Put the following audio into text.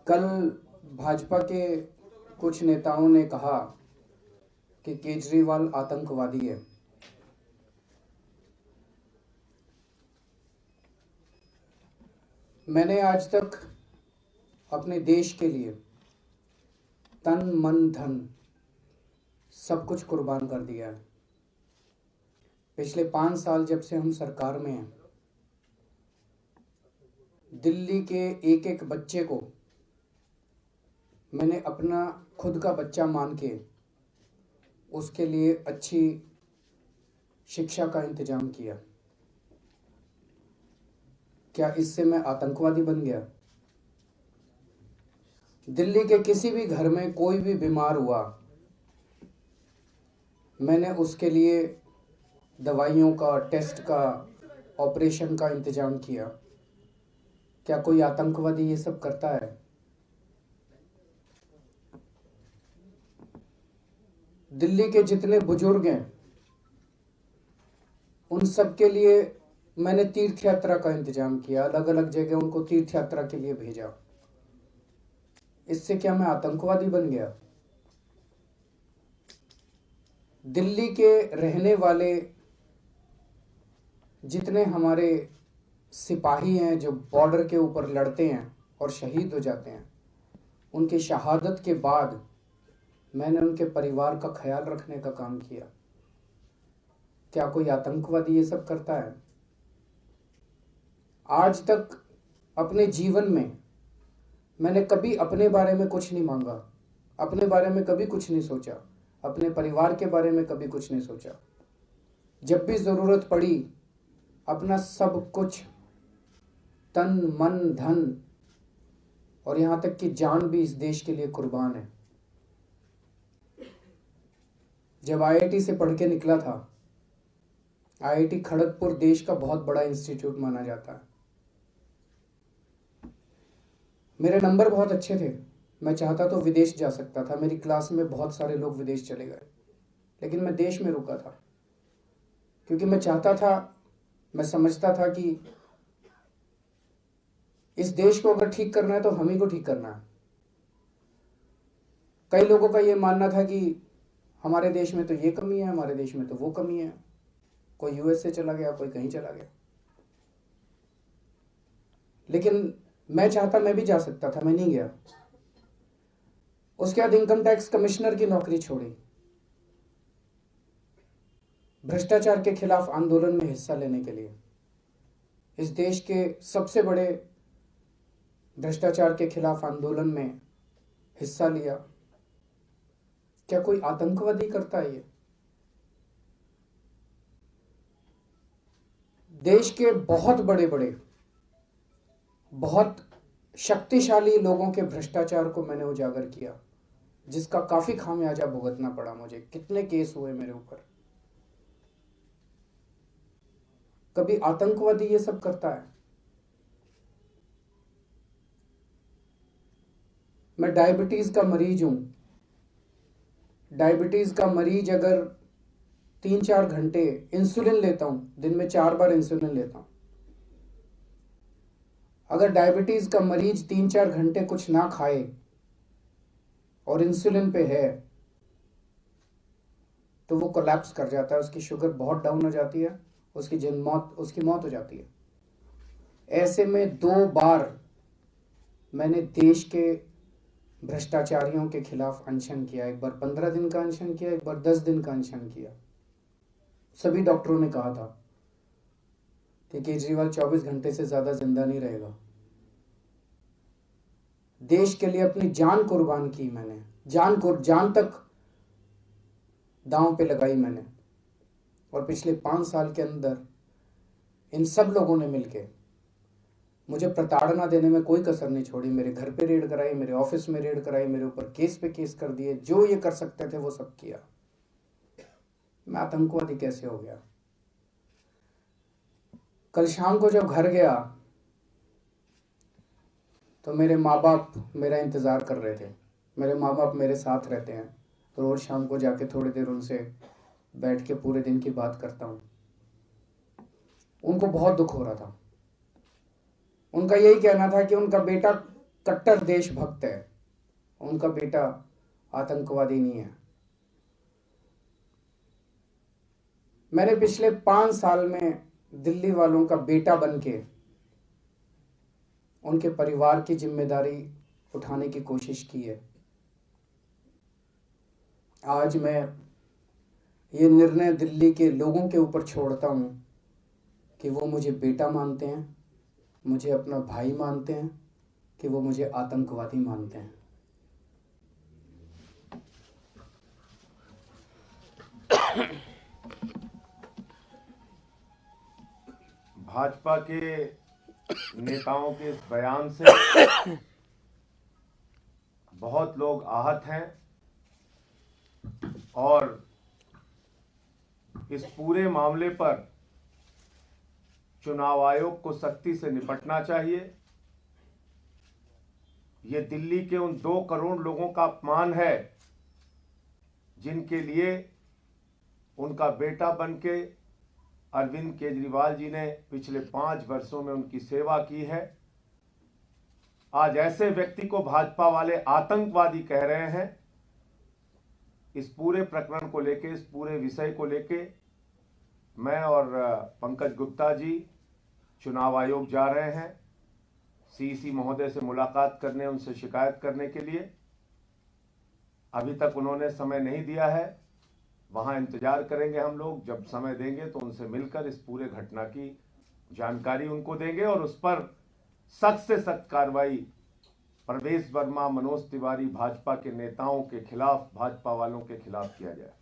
कल भाजपा के कुछ नेताओं ने कहा कि केजरीवाल आतंकवादी है। मैंने आज तक अपने देश के लिए तन मन धन सब कुछ कुर्बान कर दिया है। पिछले 5 साल जब से हम सरकार में हैं, दिल्ली के एक एक बच्चे को मैंने अपना खुद का बच्चा मान के उसके लिए अच्छी शिक्षा का इंतजाम किया। क्या इससे मैं आतंकवादी बन गया? दिल्ली के किसी भी घर में कोई भी बीमार हुआ, मैंने उसके लिए दवाइयों का, टेस्ट का, ऑपरेशन का इंतजाम किया। क्या कोई आतंकवादी ये सब करता है? दिल्ली के जितने बुजुर्ग हैं उन सब के लिए मैंने तीर्थ यात्रा का इंतजाम किया, अलग अलग जगह उनको तीर्थ यात्रा के लिए भेजा। इससे क्या मैं आतंकवादी बन गया? दिल्ली के रहने वाले जितने हमारे सिपाही हैं जो बॉर्डर के ऊपर लड़ते हैं और शहीद हो जाते हैं, उनकी शहादत के बाद मैंने उनके परिवार का ख्याल रखने का काम किया। क्या कोई आतंकवादी ये सब करता है? आज तक अपने जीवन में मैंने कभी अपने बारे में कुछ नहीं मांगा, अपने बारे में कभी कुछ नहीं सोचा, अपने परिवार के बारे में कभी कुछ नहीं सोचा। जब भी जरूरत पड़ी अपना सब कुछ, तन मन धन और यहां तक कि जान भी इस देश के लिए कुर्बान है। जब आईआईटी से पढ़ के निकला था, आईआईटी खड़गपुर देश का बहुत बड़ा इंस्टीट्यूट माना जाता है। मेरे नंबर बहुत अच्छे थे, मैं चाहता तो विदेश जा सकता था। मेरी क्लास में बहुत सारे लोग विदेश चले गए, लेकिन मैं देश में रुका था क्योंकि मैं चाहता था, मैं समझता था कि इस देश को अगर ठीक करना है तो हम ही को ठीक करना है। कई लोगों का ये मानना था कि हमारे देश में तो ये कमी है, हमारे देश में तो वो कमी है। कोई यूएस से चला गया, कोई कहीं चला गया, लेकिन मैं चाहता मैं भी जा सकता था, मैं नहीं गया। उसके बाद इनकम टैक्स कमिश्नर की नौकरी छोड़ी, भ्रष्टाचार के खिलाफ आंदोलन में हिस्सा लेने के लिए। इस देश के सबसे बड़े भ्रष्टाचार के खिलाफ आंदोलन में हिस्सा लिया। क्या कोई आतंकवादी करता है ये? देश के बहुत बड़े बड़े, बहुत शक्तिशाली लोगों के भ्रष्टाचार को मैंने उजागर किया, जिसका काफी खामियाजा भुगतना पड़ा मुझे। कितने केस हुए मेरे ऊपर। कभी आतंकवादी ये सब करता है? मैं डायबिटीज का मरीज हूं। डायबिटीज का मरीज अगर 3-4 घंटे इंसुलिन लेता हूं, दिन में 4 बार इंसुलिन लेता हूं, अगर डायबिटीज का मरीज 3-4 घंटे कुछ ना खाए और इंसुलिन पे है तो वो कोलैप्स कर जाता है, उसकी शुगर बहुत डाउन हो जाती है, उसकी मौत हो जाती है। ऐसे में 2 बार मैंने देश के भ्रष्टाचारियों के खिलाफ अनशन किया। एक बार 15 दिन का अनशन किया, एक बार 10 दिन का अनशन किया। सभी डॉक्टरों ने कहा था कि केजरीवाल 24 घंटे से ज्यादा जिंदा नहीं रहेगा। देश के लिए अपनी जान कुर्बान की मैंने, जान तक दांव पे लगाई मैंने। और पिछले 5 साल के अंदर इन सब लोगों ने मिलके मुझे प्रताड़ना देने में कोई कसर नहीं छोड़ी। मेरे घर पे रेड कराई, मेरे ऑफिस में रेड कराई, मेरे ऊपर केस पे केस कर दिए। जो ये कर सकते थे वो सब किया। मैं आतंकवादी कैसे हो गया? कल शाम को जब घर गया तो मेरे माँ बाप मेरा इंतजार कर रहे थे। मेरे माँ बाप मेरे साथ रहते हैं, तो रोज शाम को जाके थोड़ी देर उनसे बैठ के पूरे दिन की बात करता हूँ। उनको बहुत दुख हो रहा था। उनका यही कहना था कि उनका बेटा कट्टर देशभक्त है, उनका बेटा आतंकवादी नहीं है। मैंने पिछले 5 साल में दिल्ली वालों का बेटा बनके उनके परिवार की जिम्मेदारी उठाने की कोशिश की है। आज मैं ये निर्णय दिल्ली के लोगों के ऊपर छोड़ता हूं कि वो मुझे बेटा मानते हैं, मुझे अपना भाई मानते हैं, कि वो मुझे आतंकवादी मानते हैं। भाजपा के नेताओं के इस बयान से बहुत लोग आहत हैं और इस पूरे मामले पर चुनाव आयोग को सख्ती से निपटना चाहिए। ये दिल्ली के उन 2 करोड़ लोगों का अपमान है जिनके लिए उनका बेटा बनके अरविंद केजरीवाल जी ने पिछले 5 वर्षों में उनकी सेवा की है। आज ऐसे व्यक्ति को भाजपा वाले आतंकवादी कह रहे हैं। इस पूरे प्रकरण को लेके, इस पूरे विषय को लेके मैं और पंकज गुप्ता जी चुनाव आयोग जा रहे हैं, सीसी महोदय से मुलाकात करने, उनसे शिकायत करने के लिए। अभी तक उन्होंने समय नहीं दिया है, वहां इंतजार करेंगे हम लोग। जब समय देंगे तो उनसे मिलकर इस पूरे घटना की जानकारी उनको देंगे और उस पर सख्त से सख्त कार्रवाई प्रवेश वर्मा, मनोज तिवारी, भाजपा के नेताओं के खिलाफ, भाजपा वालों के खिलाफ किया जाए।